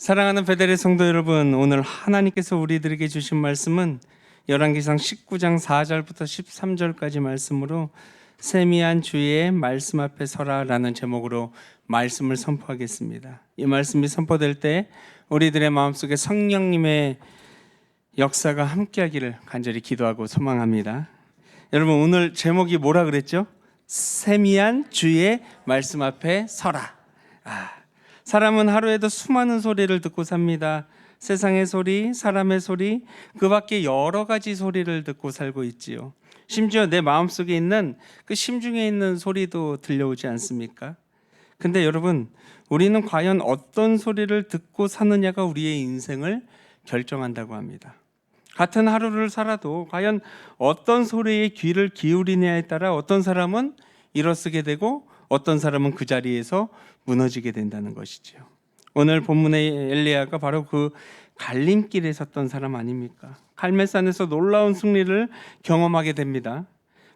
사랑하는 베델의 성도 여러분, 오늘 하나님께서 우리들에게 주신 말씀은 열왕기상 19장 4절부터 13절까지 말씀으로 세미한 주의 말씀 앞에 서라라는 제목으로 말씀을 선포하겠습니다. 이 말씀이 선포될 때 우리들의 마음속에 성령님의 역사가 함께하기를 간절히 기도하고 소망합니다. 여러분, 오늘 제목이 뭐라 그랬죠? 세미한 주의 말씀 앞에 서라. 사람은 하루에도 수많은 소리를 듣고 삽니다. 세상의 소리, 사람의 소리, 그 밖에 여러 가지 소리를 듣고 살고 있지요. 심지어 내 마음속에 있는 그 심중에 있는 소리도 들려오지 않습니까? 근데 여러분, 우리는 과연 어떤 소리를 듣고 사느냐가 우리의 인생을 결정한다고 합니다. 같은 하루를 살아도 과연 어떤 소리에 귀를 기울이냐에 따라 어떤 사람은 일어서게 되고 어떤 사람은 그 자리에서 무너지게 된다는 것이죠. 오늘 본문의 엘리야가 바로 그 갈림길에 섰던 사람 아닙니까? 갈멜산에서 놀라운 승리를 경험하게 됩니다.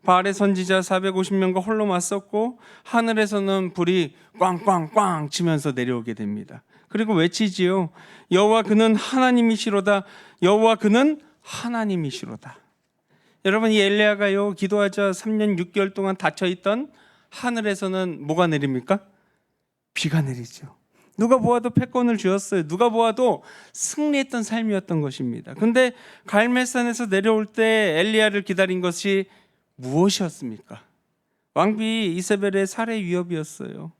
바알의 선지자 450명과 홀로 맞섰고 하늘에서는 불이 꽝꽝꽝 치면서 내려오게 됩니다. 그리고 외치지요. 여호와 그는 하나님이시로다. 여호와 그는 하나님이시로다. 여러분, 이 엘리야가요, 기도하자 3년 6개월 동안 닫혀있던 하늘에서는 뭐가 내립니까? 비가 내리죠. 누가 보아도 패권을 쥐었어요. 누가 보아도 승리했던 삶이었던 것입니다. 근데 갈멜산에서 내려올 때 엘리야를 기다린 것이 무엇이었습니까? 왕비 이세벨의 살해 위협이었어요.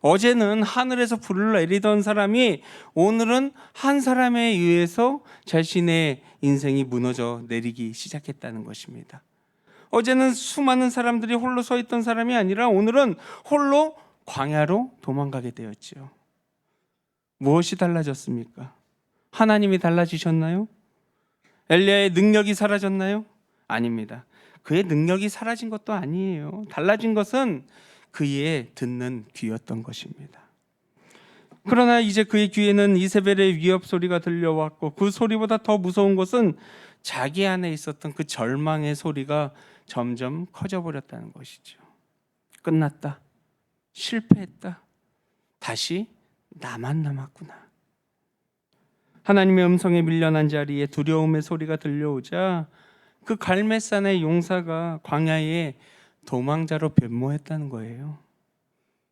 어제는 하늘에서 불을 내리던 사람이 오늘은 한 사람에 의해서 자신의 인생이 무너져 내리기 시작했다는 것입니다. 어제는 수많은 사람들이 홀로 서 있던 사람이 아니라 오늘은 홀로 광야로 도망가게 되었지요. 무엇이 달라졌습니까? 하나님이 달라지셨나요? 엘리야의 능력이 사라졌나요? 아닙니다. 그의 능력이 사라진 것도 아니에요. 달라진 것은 그의 듣는 귀였던 것입니다. 그러나 이제 그의 귀에는 이세벨의 위협 소리가 들려왔고 그 소리보다 더 무서운 것은 자기 안에 있었던 그 절망의 소리가 점점 커져버렸다는 것이죠. 끝났다. 실패했다. 다시 나만 남았구나. 하나님의 음성에 밀려난 자리에 두려움의 소리가 들려오자 그 갈멜산의 용사가 광야에 도망자로 변모했다는 거예요.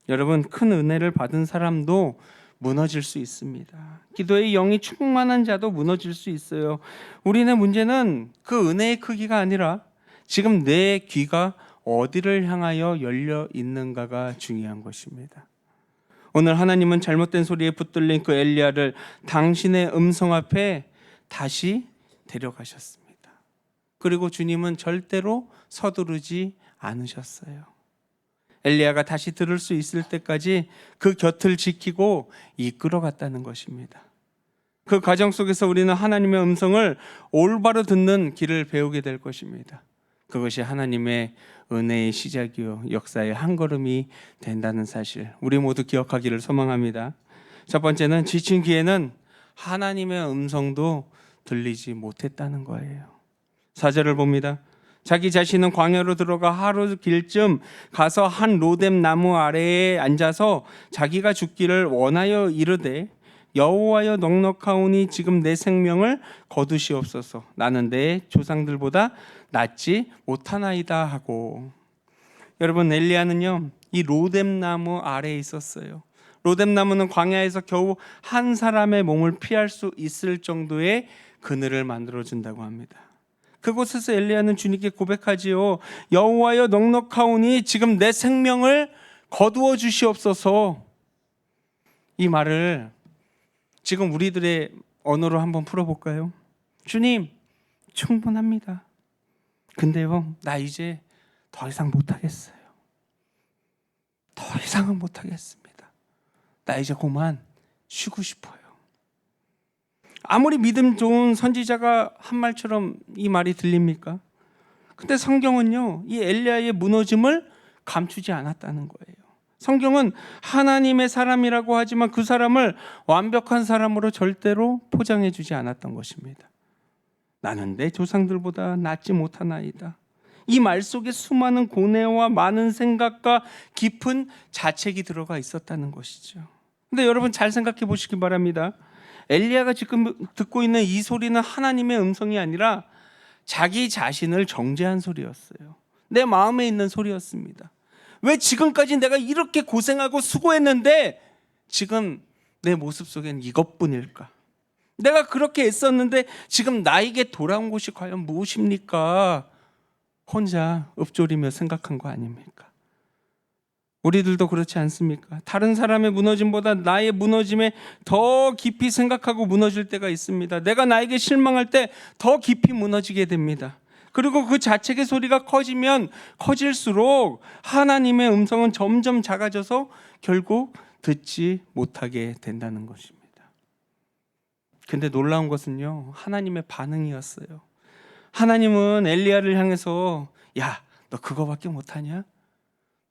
여러분, 큰 은혜를 받은 사람도 무너질 수 있습니다. 기도의 영이 충만한 자도 무너질 수 있어요. 우리의 문제는 그 은혜의 크기가 아니라 지금 내 귀가 어디를 향하여 열려 있는가가 중요한 것입니다. 오늘 하나님은 잘못된 소리에 붙들린 그 엘리야를 당신의 음성 앞에 다시 데려가셨습니다. 그리고 주님은 절대로 서두르지 않으셨어요. 엘리야가 다시 들을 수 있을 때까지 그 곁을 지키고 이끌어갔다는 것입니다. 그 과정 속에서 우리는 하나님의 음성을 올바로 듣는 길을 배우게 될 것입니다. 그것이 하나님의 은혜의 시작이요 역사의 한 걸음이 된다는 사실, 우리 모두 기억하기를 소망합니다. 첫 번째는 지친 귀에는 하나님의 음성도 들리지 못했다는 거예요. 4절을 봅니다. 자기 자신은 광야로 들어가 하루 길쯤 가서 한 로뎀 나무 아래에 앉아서 자기가 죽기를 원하여 이르되 여호와여 넉넉하오니 지금 내 생명을 거두시옵소서. 나는 내 조상들보다 낫지 못하나이다 하고. 여러분, 엘리야는요 이 로뎀 나무 아래에 있었어요. 로뎀 나무는 광야에서 겨우 한 사람의 몸을 피할 수 있을 정도의 그늘을 만들어 준다고 합니다. 그곳에서 엘리야는 주님께 고백하지요. 여호와여 넉넉하오니 지금 내 생명을 거두어 주시옵소서. 이 말을 지금 우리들의 언어로 한번 풀어볼까요? 주님, 충분합니다. 근데요, 나 이제 더 이상 못하겠어요. 더 이상은 못하겠습니다. 나 이제 그만 쉬고 싶어요. 아무리 믿음 좋은 선지자가 한 말처럼 이 말이 들립니까? 근데 성경은요, 이 엘리야의 무너짐을 감추지 않았다는 거예요. 성경은 하나님의 사람이라고 하지만 그 사람을 완벽한 사람으로 절대로 포장해 주지 않았던 것입니다. 나는 내 조상들보다 낫지 못하나이다. 이 말 속에 수많은 고뇌와 많은 생각과 깊은 자책이 들어가 있었다는 것이죠. 근데 여러분, 잘 생각해 보시기 바랍니다. 엘리야가 지금 듣고 있는 이 소리는 하나님의 음성이 아니라 자기 자신을 정죄한 소리였어요. 내 마음에 있는 소리였습니다. 왜 지금까지 내가 이렇게 고생하고 수고했는데 지금 내 모습 속엔 이것뿐일까? 내가 그렇게 애썼는데 지금 나에게 돌아온 것이 과연 무엇입니까? 혼자 읊조리며 생각한 거 아닙니까? 우리들도 그렇지 않습니까? 다른 사람의 무너짐보다 나의 무너짐에 더 깊이 생각하고 무너질 때가 있습니다. 내가 나에게 실망할 때 더 깊이 무너지게 됩니다. 그리고 그 자책의 소리가 커지면 커질수록 하나님의 음성은 점점 작아져서 결국 듣지 못하게 된다는 것입니다. 근데 놀라운 것은요, 하나님의 반응이었어요. 하나님은 엘리야를 향해서 야, 너 그거밖에 못하냐?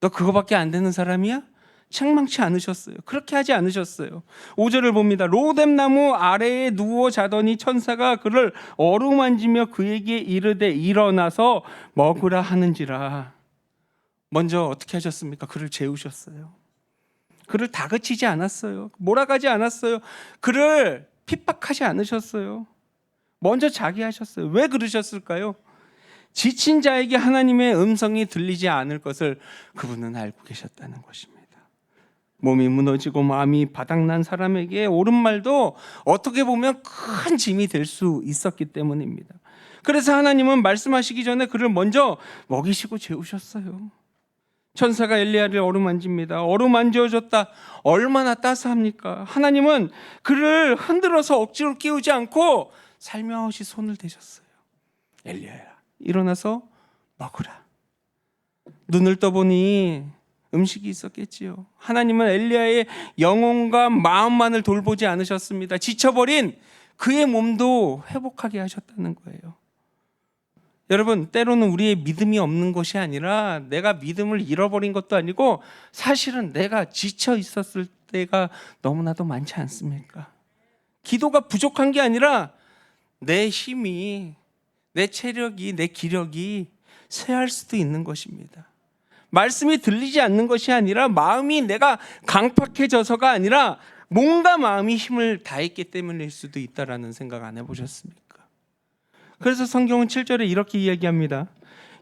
너 그거밖에 안 되는 사람이야? 책망치 않으셨어요. 그렇게 하지 않으셨어요. 5절을 봅니다. 로뎀나무 아래에 누워 자더니 천사가 그를 어루만지며 그에게 이르되 일어나서 먹으라 하는지라. 먼저 어떻게 하셨습니까? 그를 재우셨어요. 그를 다그치지 않았어요. 몰아가지 않았어요. 그를 핍박하지 않으셨어요. 먼저 자기 하셨어요. 왜 그러셨을까요? 지친 자에게 하나님의 음성이 들리지 않을 것을 그분은 알고 계셨다는 것입니다. 몸이 무너지고 마음이 바닥난 사람에게 옳은 말도 어떻게 보면 큰 짐이 될 수 있었기 때문입니다. 그래서 하나님은 말씀하시기 전에 그를 먼저 먹이시고 재우셨어요. 천사가 엘리야를 어루만집니다. 어루만져줬다. 얼마나 따스합니까? 하나님은 그를 흔들어서 억지로 깨우지 않고 살며시 손을 대셨어요. 엘리야야, 일어나서 먹으라. 눈을 떠보니 음식이 있었겠지요. 하나님은 엘리야의 영혼과 마음만을 돌보지 않으셨습니다. 지쳐버린 그의 몸도 회복하게 하셨다는 거예요. 여러분, 때로는 우리의 믿음이 없는 것이 아니라 내가 믿음을 잃어버린 것도 아니고 사실은 내가 지쳐 있었을 때가 너무나도 많지 않습니까? 기도가 부족한 게 아니라 내 힘이, 내 체력이, 내 기력이 쇠할 수도 있는 것입니다. 말씀이 들리지 않는 것이 아니라 마음이 내가 강팍해져서가 아니라 뭔가 마음이 힘을 다했기 때문일 수도 있다라는 생각 안 해보셨습니까? 그래서 성경은 7절에 이렇게 이야기합니다.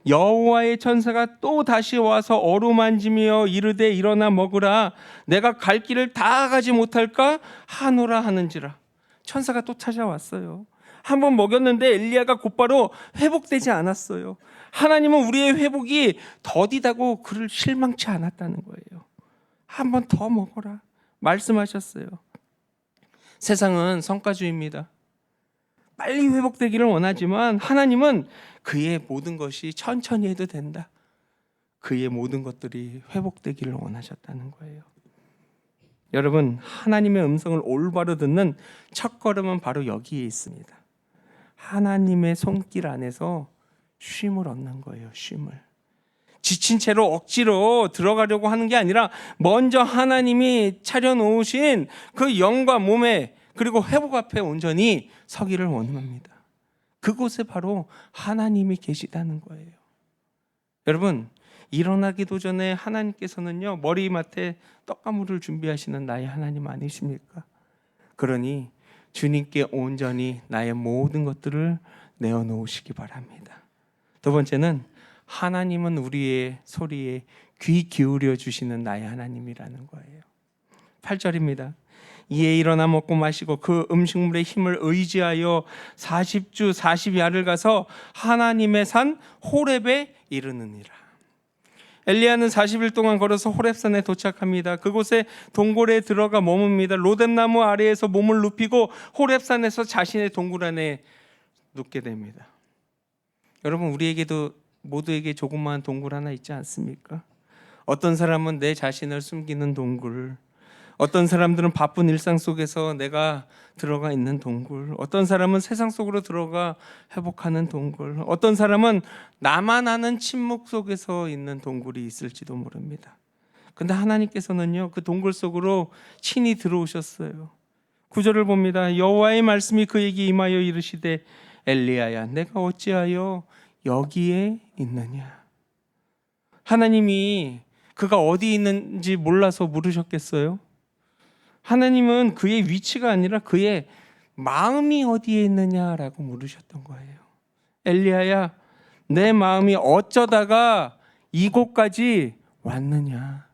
여호와의 천사가 또 다시 와서 어루만지며 이르되 일어나 먹으라. 내가 갈 길을 다 가지 못할까 하노라 하는지라. 천사가 또 찾아왔어요. 한번 먹였는데 엘리야가 곧바로 회복되지 않았어요. 하나님은 우리의 회복이 더디다고 그를 실망치 않았다는 거예요. 한 번 더 먹어라 말씀하셨어요. 세상은 성과주의입니다. 빨리 회복되기를 원하지만 하나님은 그의 모든 것이 천천히 해도 된다. 그의 모든 것들이 회복되기를 원하셨다는 거예요. 여러분, 하나님의 음성을 올바로 듣는 첫걸음은 바로 여기에 있습니다. 하나님의 손길 안에서 쉼을 얻는 거예요. 쉼을. 지친 채로 억지로 들어가려고 하는 게 아니라 먼저 하나님이 차려놓으신 그 영과 몸에 그리고 회복 앞에 온전히 서기를 원합니다. 그곳에 바로 하나님이 계시다는 거예요. 여러분, 일어나기도 전에 하나님께서는요, 머리맡에 떡가물을 준비하시는 나의 하나님 아니십니까? 그러니 주님께 온전히 나의 모든 것들을 내어놓으시기 바랍니다. 두 번째는 하나님은 우리의 소리에 귀 기울여 주시는 나의 하나님이라는 거예요. 8절입니다. 이에 일어나 먹고 마시고 그 음식물의 힘을 의지하여 40주 40야를 가서 하나님의 산 호렙에 이르느니라. 엘리야는 40일 동안 걸어서 호렙산에 도착합니다. 그곳에 동굴에 들어가 머뭅니다. 로뎀나무 아래에서 몸을 눕히고 호렙산에서 자신의 동굴 안에 눕게 됩니다. 여러분, 우리에게도 모두에게 조그마한 동굴 하나 있지 않습니까? 어떤 사람은 내 자신을 숨기는 동굴, 어떤 사람들은 바쁜 일상 속에서 내가 들어가 있는 동굴, 어떤 사람은 세상 속으로 들어가 회복하는 동굴, 어떤 사람은 나만 아는 침묵 속에서 있는 동굴이 있을지도 모릅니다. 근데 하나님께서는요, 그 동굴 속으로 친히 들어오셨어요. 9절을 봅니다. 여호와의 말씀이 그에게 임하여 이르시되 엘리야야, 내가 어찌하여 여기에 있느냐. 하나님이 그가 어디 있는지 몰라서 물으셨겠어요? 하나님은 그의 위치가 아니라 그의 마음이 어디에 있느냐라고 물으셨던 거예요. 엘리야야, 내 마음이 어쩌다가 이곳까지 왔느냐.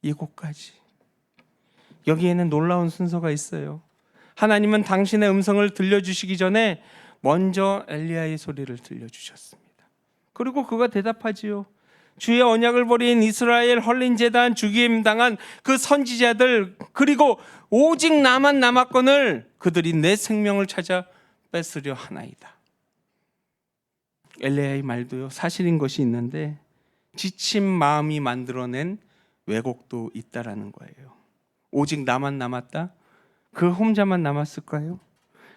이곳까지. 여기에는 놀라운 순서가 있어요. 하나님은 당신의 음성을 들려주시기 전에 먼저 엘리야의 소리를 들려주셨습니다. 그리고 그가 대답하지요. 주의 언약을 버린 이스라엘 헐린 제단 죽임 당한 그 선지자들, 그리고 오직 나만 남았거늘 그들이 내 생명을 찾아 뺏으려 하나이다. 엘리야의 말도요, 사실인 것이 있는데 지친 마음이 만들어낸 왜곡도 있다라는 거예요. 오직 나만 남았다? 그 혼자만 남았을까요?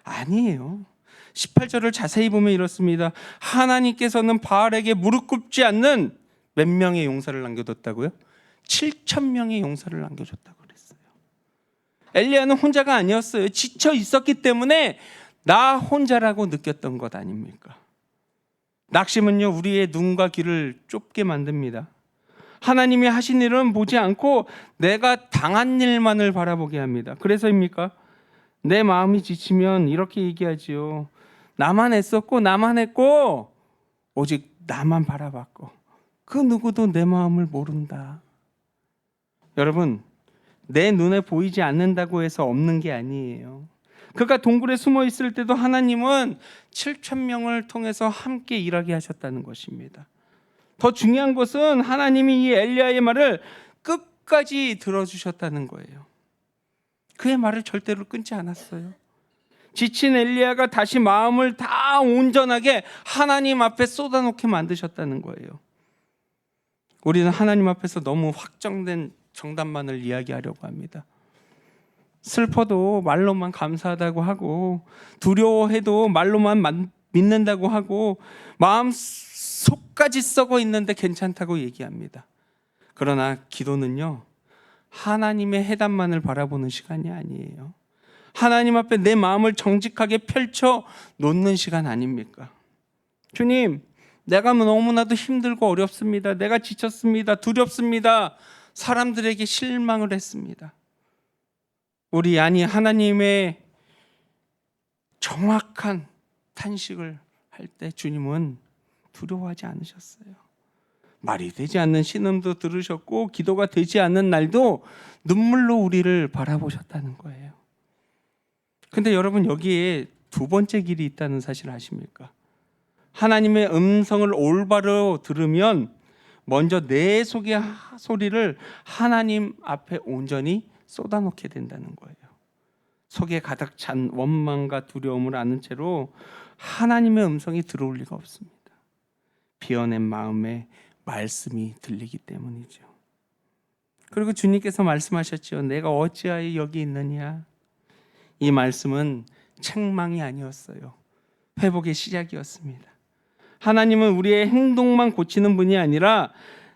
아니에요. 18절을 자세히 보면 이렇습니다. 하나님께서는 바알에게 무릎 꿇지 않는 몇 명의 용사를 남겨뒀다고요? 7,000명의 용사를 남겨줬다고 그랬어요. 엘리야는 혼자가 아니었어요. 지쳐 있었기 때문에 나 혼자라고 느꼈던 것 아닙니까? 낙심은요, 우리의 눈과 귀를 좁게 만듭니다. 하나님이 하신 일은 보지 않고 내가 당한 일만을 바라보게 합니다. 그래서입니까? 내 마음이 지치면 이렇게 얘기하지요. 나만 애썼고 나만 했고 오직 나만 바라봤고 그 누구도 내 마음을 모른다. 여러분, 내 눈에 보이지 않는다고 해서 없는 게 아니에요. 그가 동굴에 숨어 있을 때도 하나님은 7,000명을 통해서 함께 일하게 하셨다는 것입니다. 더 중요한 것은 하나님이 이 엘리야의 말을 끝까지 들어주셨다는 거예요. 그의 말을 절대로 끊지 않았어요. 지친 엘리야가 다시 마음을 다 온전하게 하나님 앞에 쏟아놓게 만드셨다는 거예요. 우리는 하나님 앞에서 너무 확정된 정답만을 이야기하려고 합니다. 슬퍼도 말로만 감사하다고 하고, 두려워해도 말로만 믿는다고 하고, 마음 속까지 썩어 있는데 괜찮다고 얘기합니다. 그러나 기도는요, 하나님의 해답만을 바라보는 시간이 아니에요. 하나님 앞에 내 마음을 정직하게 펼쳐 놓는 시간 아닙니까? 주님, 내가 너무나도 힘들고 어렵습니다. 내가 지쳤습니다. 두렵습니다. 사람들에게 실망을 했습니다. 우리 하나님의 정확한 탄식을 할 때 주님은 두려워하지 않으셨어요. 말이 되지 않는 신음도 들으셨고 기도가 되지 않는 날도 눈물로 우리를 바라보셨다는 거예요. 근데 여러분, 여기에 두 번째 길이 있다는 사실 아십니까? 하나님의 음성을 올바로 들으면 먼저 내 속의 소리를 하나님 앞에 온전히 쏟아놓게 된다는 거예요. 속에 가득 찬 원망과 두려움을 아는 채로 하나님의 음성이 들어올 리가 없습니다. 비어낸 마음에 말씀이 들리기 때문이죠. 그리고 주님께서 말씀하셨죠. 내가 어찌하여 여기 있느냐. 이 말씀은 책망이 아니었어요. 회복의 시작이었습니다. 하나님은 우리의 행동만 고치는 분이 아니라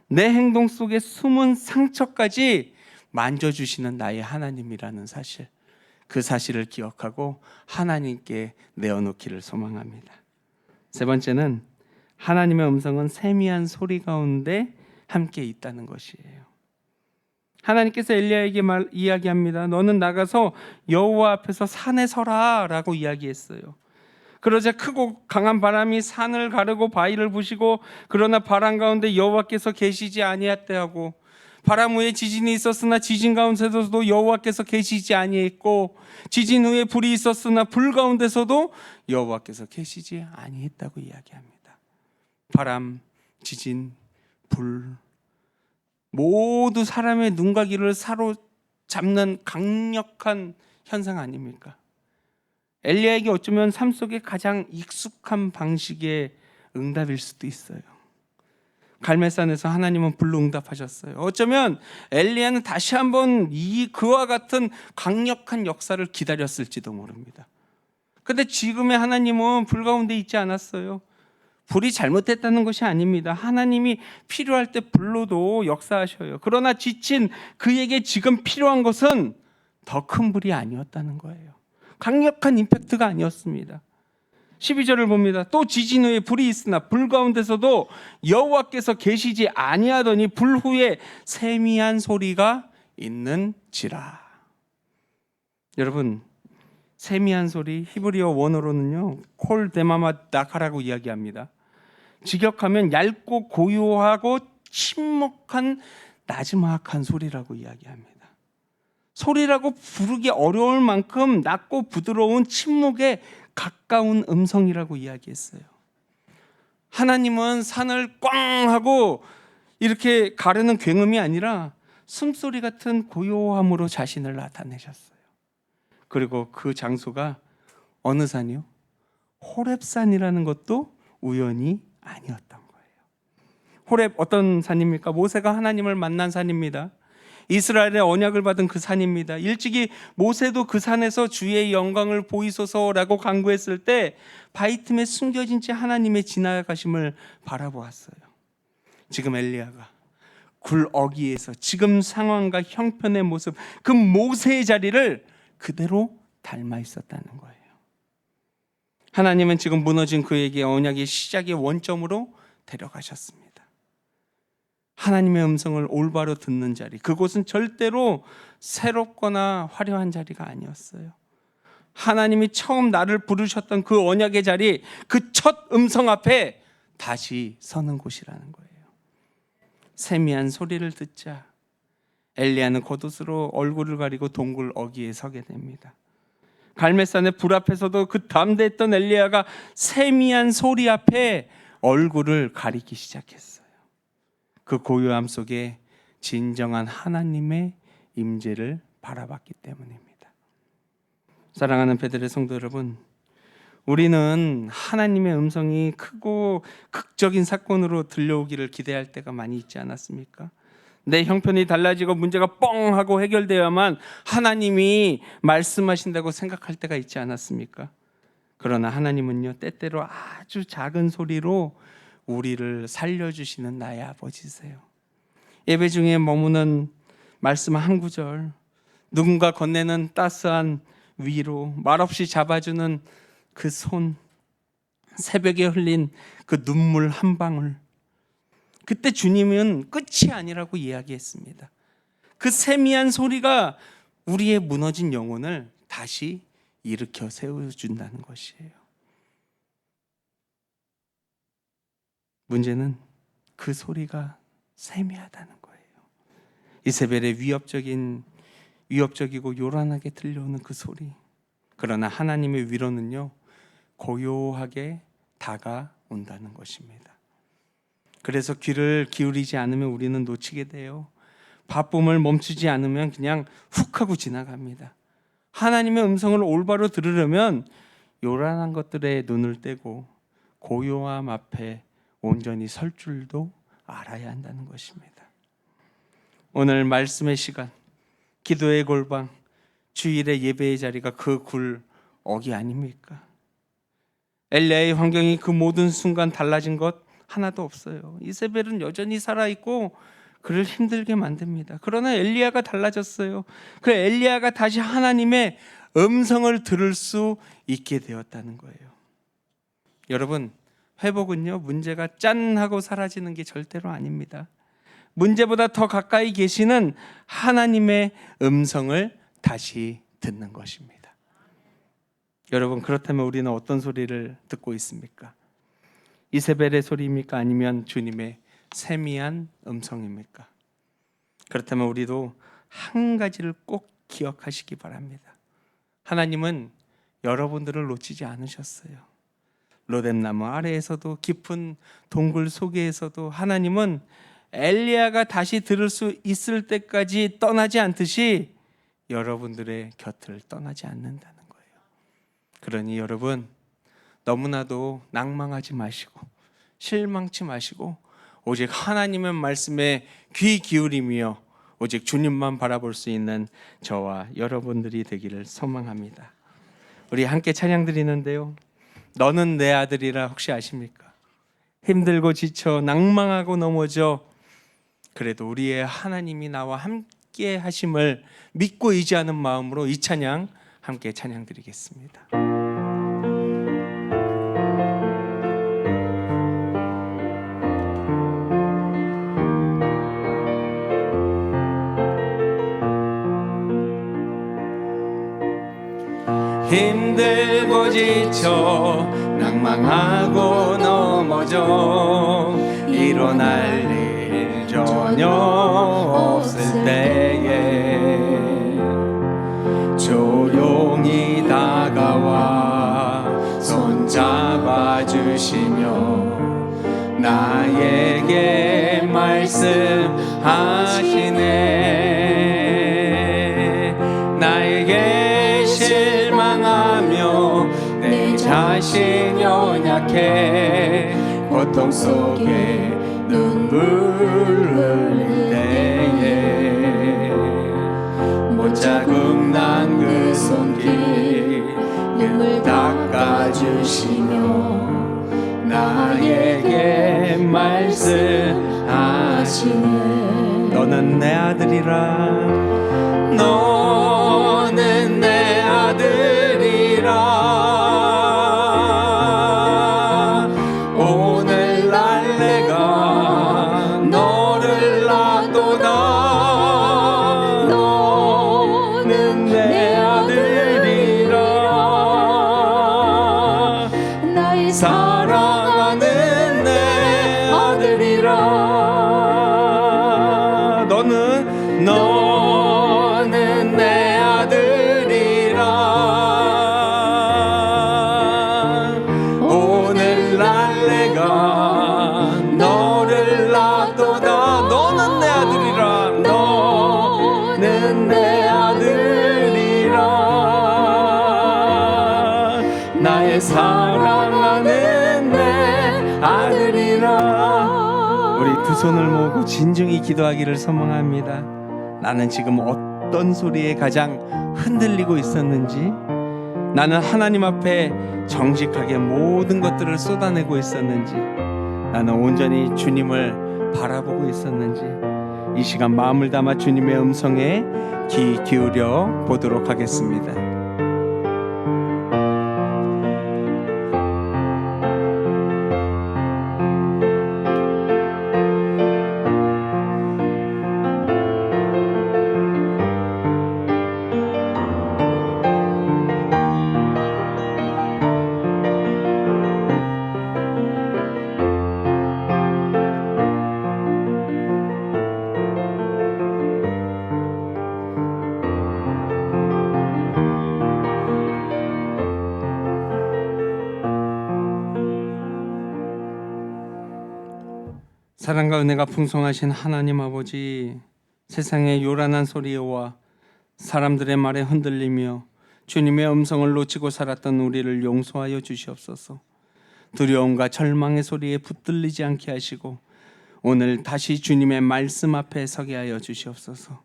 내 행동 속에 숨은 상처까지 만져주시는 나의 하나님이라는 사실, 그 사실을 기억하고 하나님께 내어놓기를 소망합니다. 세 번째는 하나님의 음성은 세미한 소리 가운데 함께 있다는 것이에요. 하나님께서 엘리야에게 이야기합니다. 너는 나가서 여호와 앞에서 산에 서라 라고 이야기했어요. 그러자 크고 강한 바람이 산을 가르고 바위를 부시고, 그러나 바람 가운데 여호와께서 계시지 아니하였다 하고, 바람 후에 지진이 있었으나 지진 가운데서도 여호와께서 계시지 아니했고, 지진 후에 불이 있었으나 불 가운데서도 여호와께서 계시지 아니했다고 이야기합니다. 바람, 지진, 불, 모두 사람의 눈과 귀를 사로잡는 강력한 현상 아닙니까? 엘리야에게 어쩌면 삶 속에 가장 익숙한 방식의 응답일 수도 있어요. 갈멜산에서 하나님은 불로 응답하셨어요. 어쩌면 엘리야는 다시 한번 그와 같은 강력한 역사를 기다렸을지도 모릅니다. 그런데 지금의 하나님은 불 가운데 있지 않았어요. 불이 잘못됐다는 것이 아닙니다. 하나님이 필요할 때 불로도 역사하셔요. 그러나 지친 그에게 지금 필요한 것은 더 큰 불이 아니었다는 거예요. 강력한 임팩트가 아니었습니다. 12절을 봅니다. 또 지진 후에 불이 있으나 불 가운데서도 여호와께서 계시지 아니하더니 불 후에 세미한 소리가 있는지라. 여러분, 세미한 소리, 히브리어 원어로는요 콜 데마마 나카라고 이야기합니다. 직역하면 얇고 고요하고 침묵한 나지막한 소리라고 이야기합니다. 소리라고 부르기 어려울 만큼 낮고 부드러운 침묵에 가까운 음성이라고 이야기했어요. 하나님은 산을 꽝 하고 이렇게 가르는 굉음이 아니라 숨소리 같은 고요함으로 자신을 나타내셨어요. 그리고 그 장소가 어느 산이요? 호렙산이라는 것도 우연이 아니었던 거예요. 호렙 어떤 산입니까? 모세가 하나님을 만난 산입니다. 이스라엘의 언약을 받은 그 산입니다. 일찍이 모세도 그 산에서 주의 영광을 보이소서라고 간구했을 때 바위 틈에 숨겨진 채 하나님의 지나가심을 바라보았어요. 지금 엘리야가 굴 어귀에서 지금 상황과 형편의 모습, 그 모세의 자리를 그대로 닮아 있었다는 거예요. 하나님은 지금 무너진 그에게 언약의 시작의 원점으로 데려가셨습니다. 하나님의 음성을 올바로 듣는 자리, 그곳은 절대로 새롭거나 화려한 자리가 아니었어요. 하나님이 처음 나를 부르셨던 그 언약의 자리, 그 첫 음성 앞에 다시 서는 곳이라는 거예요. 세미한 소리를 듣자 엘리야는 겉옷으로 얼굴을 가리고 동굴 어귀에 서게 됩니다. 갈멜산의 불 앞에서도 그 담대했던 엘리야가 세미한 소리 앞에 얼굴을 가리기 시작했어요. 그 고요함 속에 진정한 하나님의 임재를 바라봤기 때문입니다. 사랑하는 베들레 성도 여러분, 우리는 하나님의 음성이 크고 극적인 사건으로 들려오기를 기대할 때가 많이 있지 않았습니까? 내 형편이 달라지고 문제가 뻥 하고 해결되어야만 하나님이 말씀하신다고 생각할 때가 있지 않았습니까? 그러나 하나님은요, 때때로 아주 작은 소리로 우리를 살려주시는 나의 아버지세요. 예배 중에 머무는 말씀 한 구절, 누군가 건네는 따스한 위로, 말없이 잡아주는 그 손, 새벽에 흘린 그 눈물 한 방울, 그때 주님은 끝이 아니라고 이야기했습니다. 그 세미한 소리가 우리의 무너진 영혼을 다시 일으켜 세워준다는 것이에요. 문제는 그 소리가 세미하다는 거예요. 이세벨의 위협적이고 요란하게 들려오는 그 소리. 그러나 하나님의 위로는요, 고요하게 다가온다는 것입니다. 그래서 귀를 기울이지 않으면 우리는 놓치게 돼요. 바쁨을 멈추지 않으면 그냥 훅 하고 지나갑니다. 하나님의 음성을 올바로 들으려면 요란한 것들에 눈을 떼고 고요함 앞에 온전히 설 줄도 알아야 한다는 것입니다. 오늘 말씀의 시간, 기도의 골방, 주일의 예배의 자리가 그 굴 어귀 아닙니까? 엘리야의 환경이 그 모든 순간 달라진 것 하나도 없어요. 이세벨은 여전히 살아있고 그를 힘들게 만듭니다. 그러나 엘리야가 달라졌어요. 그 엘리야가 다시 하나님의 음성을 들을 수 있게 되었다는 거예요. 여러분, 회복은요, 문제가 짠 하고 사라지는 게 절대로 아닙니다. 문제보다 더 가까이 계시는 하나님의 음성을 다시 듣는 것입니다. 여러분, 그렇다면 우리는 어떤 소리를 듣고 있습니까? 이세벨의 소리입니까? 아니면 주님의 세미한 음성입니까? 그렇다면 우리도 한 가지를 꼭 기억하시기 바랍니다. 하나님은 여러분들을 놓치지 않으셨어요. 로뎀나무 아래에서도, 깊은 동굴 속에서도 하나님은 엘리야가 다시 들을 수 있을 때까지 떠나지 않듯이 여러분들의 곁을 떠나지 않는다는 거예요. 그러니 여러분, 너무나도 낭망하지 마시고 실망치 마시고 오직 하나님의 말씀에 귀 기울이며 오직 주님만 바라볼 수 있는 저와 여러분들이 되기를 소망합니다. 우리 함께 찬양 드리는데요, 너는 내 아들이라 혹시 아십니까? 힘들고 지쳐 낭망하고 넘어져 그래도 우리의 하나님이 나와 함께 하심을 믿고 의지하는 마음으로 이 찬양 함께 찬양 드리겠습니다. 힘들고 지쳐 낭망하고 넘어져 일어날 일 전혀 없을 때에 조용히 다가와 손잡아 주시며 나에게 말씀하시네. 나에게 실망하며 내 자신이 연약해 고통 속에 눈물 흘릴 때에 못자국 난 그 손길 눈물 닦아주시며 나에게 말씀하시네. 너는 내 아들이라. 너는 내 아들이라. 오늘날 내가 너를 낳도다. 너는 내 아들이라. 나의 사랑하는 내 아들이라. 너는 내 아들이라. 오늘날 내가 너를 낳도다. 너는 내 아들이라. 너는 내 아들이라. 나의 사랑하는 내 아들이라. 우리 두 손을 모으고 진중히 기도하기를 소망합니다. 나는 지금 어떤 소리에 가장 흔들리고 있었는지, 나는 하나님 앞에 정직하게 모든 것들을 쏟아내고 있었는지, 나는 온전히 주님을 바라보고 있었는지, 이 시간 마음을 담아 주님의 음성에 귀 기울여 보도록 하겠습니다. 사랑과 은혜가 풍성하신 하나님 아버지, 세상의 요란한 소리와 사람들의 말에 흔들리며 주님의 음성을 놓치고 살았던 우리를 용서하여 주시옵소서. 두려움과 절망의 소리에 붙들리지 않게 하시고 오늘 다시 주님의 말씀 앞에 서게 하여 주시옵소서.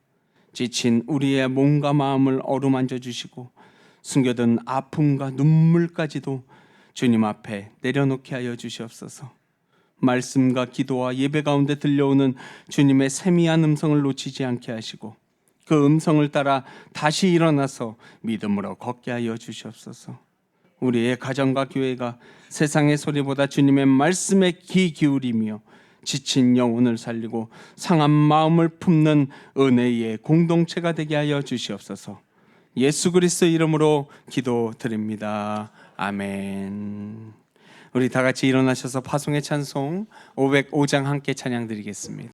지친 우리의 몸과 마음을 어루만져 주시고 숨겨둔 아픔과 눈물까지도 주님 앞에 내려놓게 하여 주시옵소서. 말씀과 기도와 예배 가운데 들려오는 주님의 세미한 음성을 놓치지 않게 하시고 그 음성을 따라 다시 일어나서 믿음으로 걷게 하여 주시옵소서. 우리의 가정과 교회가 세상의 소리보다 주님의 말씀에 귀 기울이며 지친 영혼을 살리고 상한 마음을 품는 은혜의 공동체가 되게 하여 주시옵소서. 예수 그리스도 이름으로 기도드립니다. 아멘. 우리 다 같이 일어나셔서 파송의 찬송 505장 함께 찬양 드리겠습니다.